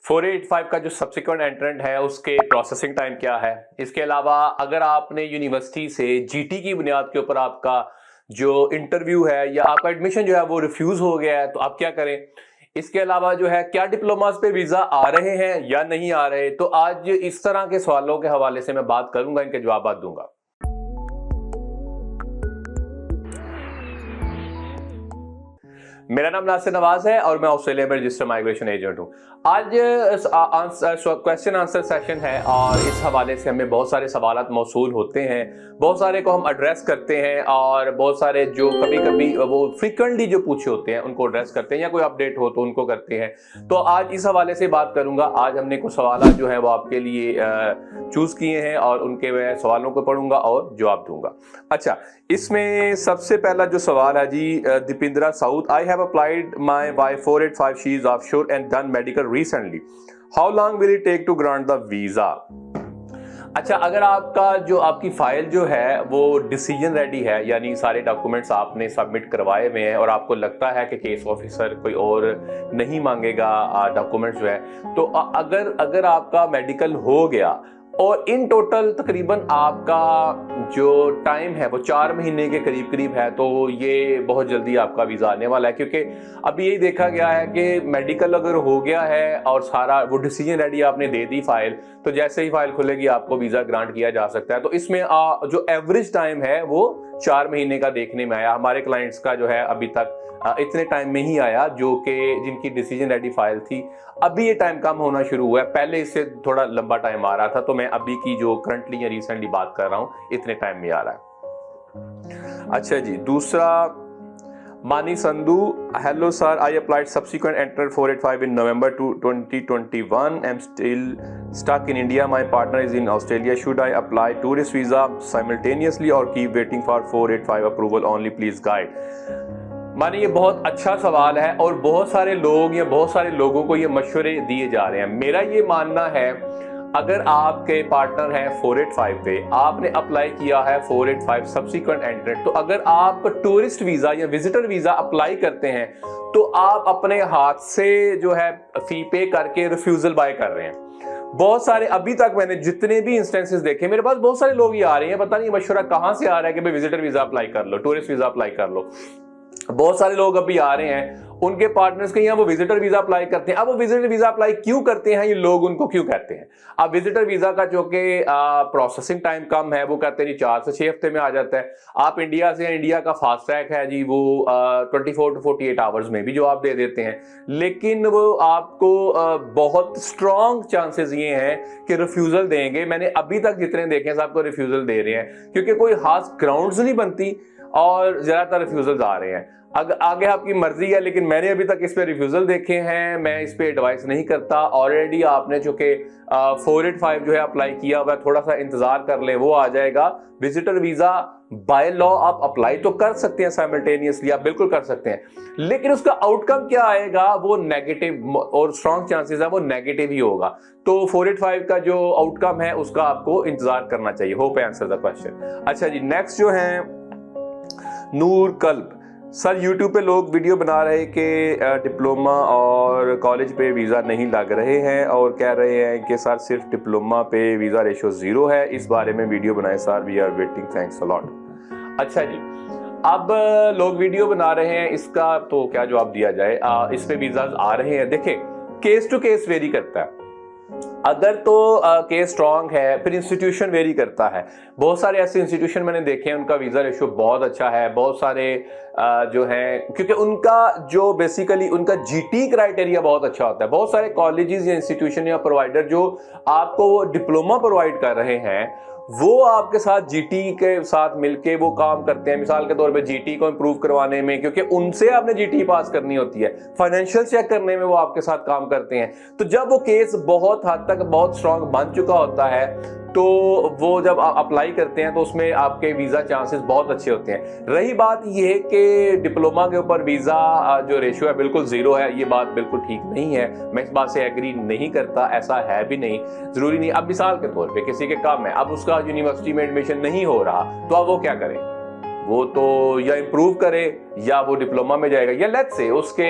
485 का जो सब्सिक्वेंट एंट्रेंट है उसके प्रोसेसिंग टाइम क्या है। इसके अलावा अगर आपने यूनिवर्सिटी से जीटी की बुनियाद के ऊपर आपका जो इंटरव्यू है या आपका एडमिशन जो है वो रिफ्यूज हो गया है तो आप क्या करें। इसके अलावा जो है क्या डिप्लोमास पे वीजा आ रहे हैं या नहीं आ रहे। तो आज इस तरह के सवालों के हवाले से मैं बात करूंगा, इनके जवाब दूंगा। मेरा नाम नासिर नवाज है और मैं ऑस्ट्रेलिया में रजिस्टर्ड माइग्रेशन एजेंट हूं। आज क्वेश्चन आंसर सेशन है और इस हवाले से हमें बहुत सारे सवाल मौसूल होते हैं, बहुत सारे को हम एड्रेस करते हैं और बहुत सारे जो कभी कभी वो फ्रीक्वेंटली जो पूछे होते हैं उनको एड्रेस करते हैं या कोई अपडेट हो तो उनको करते हैं। तो आज इस हवाले से बात करूंगा। आज हमने कुछ सवाल जो है वो आपके लिए चूज किए हैं और उनके मैं सवालों को पढ़ूंगा और जवाब दूंगा। अच्छा, इसमें सबसे पहला जो सवाल है जी Dipindra South, I have applied my wife 485, she is offshore and done medical recently, how long will it take to grant the visa. अच्छा, अगर आपका जो आपकी फाइल जो है वो डिसीजन रेडी है, यानी सारे डॉक्यूमेंट्स आपने सबमिट करवाए हुए हैं और आपको लगता है कि केस ऑफिसर कोई और नहीं मांगेगा डॉक्यूमेंट्स जो है, तो अगर आपका मेडिकल हो गया और इन टोटल तकरीबन आपका जो टाइम है वो 4 महीने के करीब करीब है, तो ये बहुत जल्दी आपका वीज़ा आने वाला है। क्योंकि अभी यही देखा गया है कि मेडिकल अगर हो गया है और सारा वो डिसीजन रेडी आपने दे दी फाइल, तो जैसे ही फाइल खुलेगी आपको वीज़ा ग्रांट किया जा सकता है। तो इसमें जो एवरेज टाइम है वो 4 महीने का देखने में आया। हमारे क्लाइंट्स का जो है अभी तक इतने टाइम में ही आया जो कि जिनकी डिसीजन रेडी फाइल थी। अभी ये टाइम कम होना शुरू हुआ है, पहले इससे थोड़ा लंबा टाइम आ रहा था। तो मैं अभी की जो करंटली या रिसेंटली बात कर रहा हूं, इतने टाइम में आ रहा है। अच्छा जी, दूसरा मानी Sandhu, hello sir, I applied subsequent enter 485 in November 2021, I am still stuck in India, my partner is in Australia, should I apply tourist visa simultaneously or keep waiting for 485 approval only, please guide। माने ये बहुत अच्छा सवाल है और बहुत सारे लोग या बहुत सारे लोगों को ये मशवरे दिए जा रहे हैं। मेरा ये मानना है, अगर आपके पार्टनर है 485 पे, आपने अप्लाई किया है 485 सब्सिक्वेंट एंट्रेंट, तो अगर आप टूरिस्ट वीजा या विजिटर वीजा अप्लाई करते हैं तो आप अपने हाथ से जो है फी पे करके रिफ्यूजल बाय कर रहे हैं। बहुत सारे अभी तक मैंने जितने भी इंस्टेंसेस देखे, मेरे पास बहुत सारे लोग ये आ रहे हैं, पता नहीं मशवरा कहां से आ रहा है कि भाई विजिटर वीजा अप्लाई कर लो, टूरिस्ट वीजा अप्लाई कर लो। बहुत सारे लोग अभी आ रहे हैं, उनके पार्टनर्स के यहाँ वो विजिटर वीजा अप्लाई करते हैं। अब वो विजिटर वीजा अप्लाई क्यों करते हैं, ये लोग उनको क्यों कहते हैं। अब विजिटर वीजा का जो कि प्रोसेसिंग टाइम कम है, वो कहते हैं जी 4 से 6 हफ्ते में आ जाता है। आप इंडिया से, इंडिया का फास्ट ट्रैक है जी, वो 24 to 48 आवर्स में भी जवाब दे देते हैं। लेकिन वो आपको बहुत स्ट्रॉन्ग चांसेस ये हैं कि रिफ्यूजल देंगे। मैंने अभी तक जितने देखे हैं सबको रिफ्यूजल दे रहे हैं, क्योंकि कोई खास ग्राउंड्स नहीं बनती और ज्यादातर रिफ्यूजल्स आ रहे हैं। आगे आपकी मर्जी है, लेकिन मैंने अभी तक इस पे रिफ्यूजल देखे हैं, मैं इस पे एडवाइस नहीं करता। ऑलरेडी आपने जो कि 485 जो है अप्लाई किया हुआ, थोड़ा सा इंतजार कर लें, वो आ जाएगा। विजिटर वीजा बाय लॉ आप अप्लाई तो कर सकते हैं साइमल्टेनियसली, आप बिल्कुल कर सकते हैं, लेकिन उसका आउटकम क्या आएगा वो नेगेटिव, और स्ट्रॉन्ग चांसेस है वो नेगेटिव ही होगा। तो 485 का जो आउटकम है उसका आपको इंतजार करना चाहिए। Hope I answer the question. अच्छा जी, नेक्स्ट जो है नूर कल्ब, सर यूट्यूब पे लोग वीडियो बना रहे कि डिप्लोमा और कॉलेज पे वीज़ा नहीं लग रहे हैं और कह रहे हैं कि सर सिर्फ डिप्लोमा पे वीज़ा रेशो 0 है, इस बारे में वीडियो बनाएं sir, we are waiting, thanks a lot. अच्छा जी, अब लोग वीडियो बना रहे हैं, इसका तो क्या जवाब दिया जाए। इस पे वीज़ा आ रहे हैं, देखें केस टू केस वेरी करता है। अगर तो केस स्ट्रॉन्ग है, फिर इंस्टीट्यूशन वेरी करता है। बहुत सारे ऐसे इंस्टीट्यूशन मैंने देखे हैं, उनका वीजा रेशियो बहुत अच्छा है। बहुत सारे जो हैं, क्योंकि उनका जो बेसिकली उनका जीटी क्राइटेरिया बहुत अच्छा होता है। बहुत सारे कॉलेजेस या इंस्टीट्यूशन या प्रोवाइडर जो आपको डिप्लोमा प्रोवाइड कर रहे हैं, वो आपके साथ जीटी के साथ मिलके वो काम करते हैं। मिसाल के तौर पे जीटी को इंप्रूव करवाने में, क्योंकि उनसे आपने जीटी पास करनी होती है, फाइनेंशियल चेक करने में वो आपके साथ काम करते हैं। तो जब वो केस बहुत हद तक बहुत स्ट्रांग बन चुका होता है, तो वो जब आप अप्लाई करते हैं तो उसमें आपके वीजा चांसेस बहुत अच्छे होते हैं। रही बात ये कि डिप्लोमा के ऊपर वीजा जो रेशियो है बिल्कुल 0 है, ये बात बिल्कुल ठीक नहीं है। मैं इस बात से एग्री नहीं करता, ऐसा है भी नहीं, जरूरी नहीं। अब मिसाल के तौर पे किसी के काम है, अब उसका यूनिवर्सिटी में एडमिशन नहीं हो रहा, तो अब वो क्या करें, वो तो या इम्प्रूव करे या वो डिप्लोमा में जाएगा, या लेट्स से उसके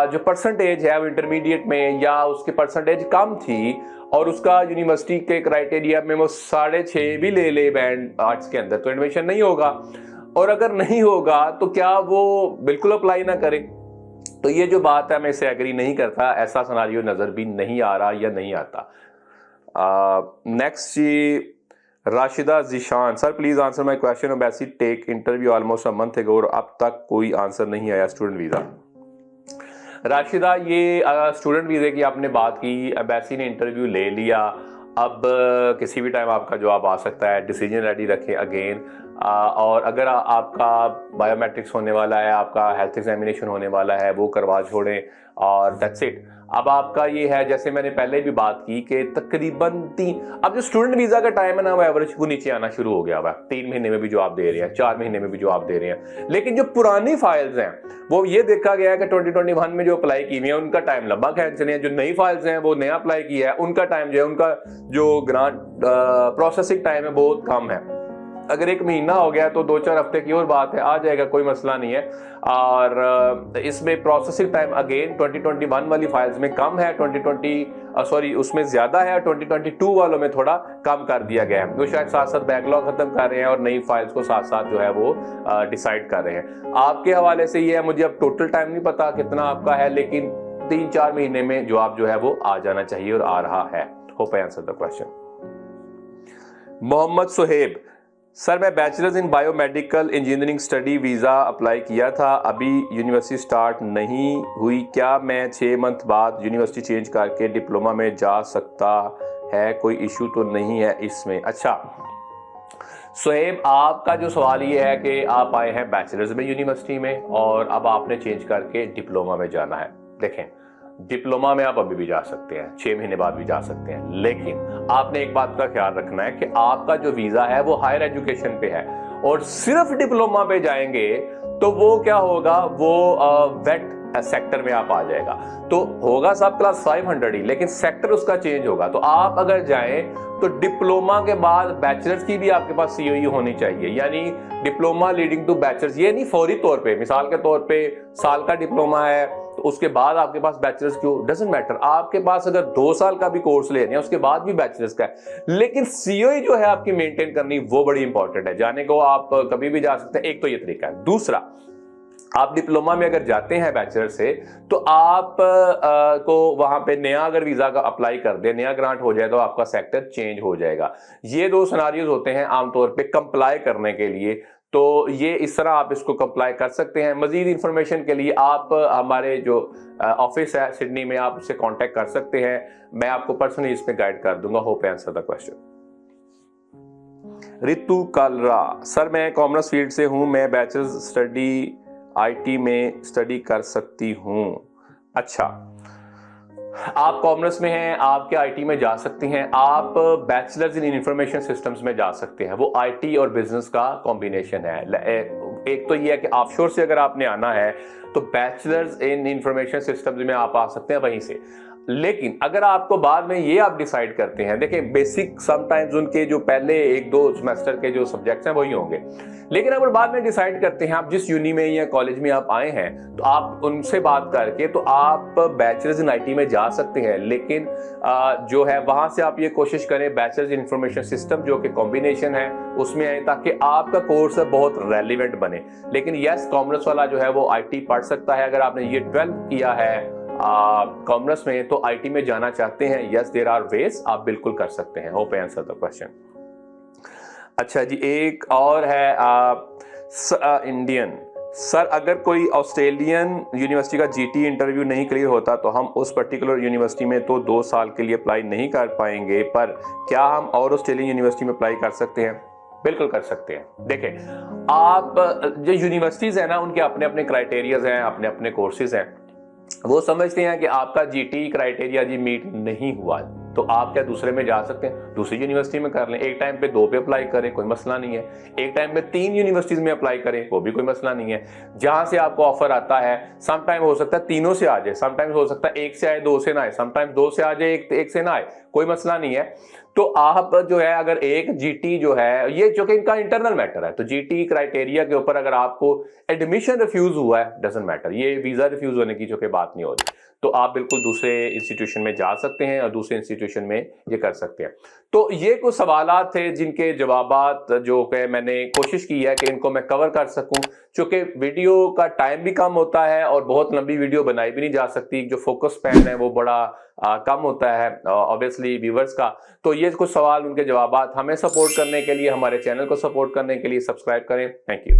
जो परसेंटेज है वो इंटरमीडिएट में या उसकी परसेंटेज कम थी और उसका यूनिवर्सिटी के क्राइटेरिया में वो 6.5 भी ले ले बैंड आर्ट्स के अंदर, तो एडमिशन नहीं होगा। और अगर नहीं होगा तो क्या वो बिल्कुल अप्लाई ना करे? तो ये जो बात है मैं इससे एग्री नहीं करता, ऐसा सिनेरियो नजर भी नहीं आ रहा या नहीं आता। नेक्स्ट जी, Rashida Zeeshan, sir please answer my question, embassy take interview almost a month ago और अब तक कोई आंसर नहीं आया, स्टूडेंट वीजा। राशिदा, ये स्टूडेंट वीजे की आपने बात की, एम्बेसी ने इंटरव्यू ले लिया, अब किसी भी टाइम आपका जवाब आ सकता है, डिसीजन रेडी रखें अगेन। और अगर आपका बायोमेट्रिक्स होने वाला है, आपका हेल्थ एग्जामिनेशन होने वाला है, वो करवा छोड़ें और दैट्स इट। अब आपका ये है, जैसे मैंने पहले भी बात की कि तकरीबन अब जो स्टूडेंट वीजा का टाइम है ना, वो एवरेज को नीचे आना शुरू हो गया हुआ है। 3 महीने में भी जवाब दे रहे हैं, 4 महीने में भी जवाब दे रहे हैं। लेकिन जो पुरानी फाइल्स हैं वो ये देखा गया है कि 2021 में जो अप्लाई की हुई है उनका टाइम लंबा खींच रहे हैं। जो नई फाइल्स हैं वो नया अप्लाई किया है, उनका टाइम जो है, उनका जो ग्रांट प्रोसेसिंग टाइम है बहुत कम है। अगर 1 महीना हो गया तो 2-4 हफ्ते की और बात है, आ जाएगा, कोई मसला नहीं है। और इसमें प्रोसेसिंग टाइम अगेन 2021 वाली फाइल्स में कम है, उसमें ज्यादा है, 2022 वालों में थोड़ा कम कर दिया गया है। वो शायद साथ साथ बैकलॉग खत्म कर रहे हैं और नई फाइल्स को साथ साथ जो है वो डिसाइड कर रहे हैं। आपके हवाले से ये है, मुझे अब टोटल टाइम नहीं पता कितना आपका है, लेकिन 3-4 महीने में जवाब जो है वो आ जाना चाहिए और आ रहा है। Hope I answer the question. Mohammad Suhaib, sir मैं bachelors in biomedical engineering study visa apply किया था, अभी यूनिवर्सिटी स्टार्ट नहीं हुई, क्या मैं 6 मंथ बाद यूनिवर्सिटी चेंज करके डिप्लोमा में जा सकता है? कोई इशू तो नहीं है इसमें? अच्छा सुहेब, आपका जो सवाल ये है कि आप आए हैं बैचलर्स में यूनिवर्सिटी में और अब आपने चेंज करके डिप्लोमा में जाना है। देखें, डिप्लोमा में आप अभी भी जा सकते हैं, 6 महीने बाद भी जा सकते हैं, लेकिन आपने एक बात का ख्याल रखना है कि आपका जो वीजा है वो हायर एजुकेशन पे है और सिर्फ डिप्लोमा पे जाएंगे तो वो क्या होगा, वो वेट सेक्टर में आप आ जाएगा, तो होगा सब क्लास 500 ही, लेकिन सेक्टर उसका चेंज होगा। तो आप अगर जाएं तो डिप्लोमा के बाद बैचलर्स की भी आपके पास सीओई होनी चाहिए, यानी डिप्लोमा लीडिंग टू बैचलर्स। ये नहीं फौरी तौर पे, मिसाल के तौर पे साल का डिप्लोमा है तो उसके बाद आपके पास बैचलर्स क्यों, डजंट मैटर। आपके पास अगर 2 साल का भी कोर्स ले रहे हैं उसके बाद भी बैचलर्स का है, लेकिन सीओई जो है आपकी मेंटेन करनी वो बड़ी इंपॉर्टेंट है। जाने को आप कभी भी जा सकते हैं, एक तो ये तरीका है। दूसरा, आप डिप्लोमा में अगर जाते हैं बैचलर से तो आप को वहां पे नया अगर वीजा का अप्लाई कर दे, नया ग्रांट हो जाए तो आपका सेक्टर चेंज हो जाएगा। ये 2 सिनारियोज होते हैं आमतौर पे कंप्लाई करने के लिए, तो ये इस तरह आप इसको कंप्लाई कर सकते हैं। मजीद इंफॉर्मेशन के लिए आप हमारे जो ऑफिस है सिडनी में, आप उससे कांटेक्ट कर सकते हैं, मैं आपको पर्सनली इसमें गाइड कर दूंगा। Hope I answer the question. Ritu Kalra, sir मैं कॉमर्स फील्ड से हूं, मैं बैचलर्स स्टडी आईटी में स्टडी कर सकती हूं? अच्छा, आप कॉमर्स में हैं, आप क्या आईटी में जा सकते हैं? आप बैचलर्स इन इंफॉर्मेशन सिस्टम्स में जा सकते हैं, वो आईटी और बिजनेस का कॉम्बिनेशन है। एक तो ये है कि ऑफशोर से अगर आपने आना है तो बैचलर्स इन इंफॉर्मेशन सिस्टम्स में आप आ सकते हैं वहीं से। लेकिन अगर आपको बाद में ये आप डिसाइड करते हैं, देखिए बेसिक समटाइम्स उनके जो पहले 1-2 सेमेस्टर के जो सब्जेक्ट्स हैं वही होंगे, लेकिन अगर बाद में डिसाइड करते हैं आप जिस यूनी में या कॉलेज में आप आए हैं तो आप उनसे बात करके तो आप बैचलर्स इन आईटी में जा सकते हैं। लेकिन जो है वहां से आप ये कोशिश करें बैचलर्स इन इंफॉर्मेशन सिस्टम जो कि कॉम्बिनेशन है उसमें आए, ताकि आपका कोर्स बहुत रेलिवेंट बने। लेकिन यस, कॉमर्स वाला जो है वो आईटी पढ़ सकता है। अगर आपने ये 12 किया है कॉमर्स में तो आईटी में जाना चाहते हैं, यस देयर आर वेज, आप बिल्कुल कर सकते हैं। Hope I answer the question. अच्छा जी, एक और है इंडियन, सर अगर कोई ऑस्ट्रेलियन यूनिवर्सिटी का जीटी इंटरव्यू नहीं क्लियर होता तो हम उस पर्टिकुलर यूनिवर्सिटी में तो 2 साल के लिए अप्लाई नहीं कर पाएंगे, पर क्या हम और ऑस्ट्रेलियन यूनिवर्सिटी में अप्लाई कर सकते हैं? बिल्कुल कर सकते हैं। देखें, आप जो यूनिवर्सिटीज है ना, उनके अपने अपने क्राइटेरियाज हैं, अपने अपने कोर्सेज हैं। वो समझते हैं कि आपका जीटी क्राइटेरिया जी मीट नहीं हुआ तो आप क्या दूसरे में जा सकते हैं, दूसरी यूनिवर्सिटी में कर लें, एक टाइम पे 2 पे अप्लाई करें, कोई मसला नहीं है, एक टाइम पे 3 यूनिवर्सिटीज में अप्लाई करें, वो भी कोई मसला नहीं है। जहां से आपको ऑफर आता है, सम टाइम हो सकता है तीनों से आ जाए, समटाइम्स हो सकता है 1 से आए 2 से ना आए, समटाइम्स 2 से आ जाए 1 से ना आए, कोई मसला नहीं है। तो आप जो है अगर एक जीटी जो है, ये जो कि इनका इंटरनल मैटर है, तो जीटी क्राइटेरिया के ऊपर अगर आपको एडमिशन रिफ्यूज हुआ है, डजंट मैटर, ये वीजा रिफ्यूज होने की जो कि बात नहीं हो रही, तो आप बिल्कुल दूसरे इंस्टीट्यूशन में जा सकते हैं और दूसरे इंस्टीट्यूशन में ये कर सकते हैं। तो ये कुछ सवालात थे जिनके जवाबात जो कि मैंने कोशिश की है कि इनको मैं कवर कर सकूं, चूंकि वीडियो का टाइम भी कम होता है और बहुत लंबी वीडियो बनाई भी नहीं जा सकती, जो फोकस पैन है वो बड़ा कम होता है ऑब्वियसली व्यूवर्स का। तो ये कुछ सवाल, उनके जवाबात, हमें सपोर्ट करने के लिए, हमारे चैनल को सपोर्ट करने के लिए सब्सक्राइब करें। Thank you.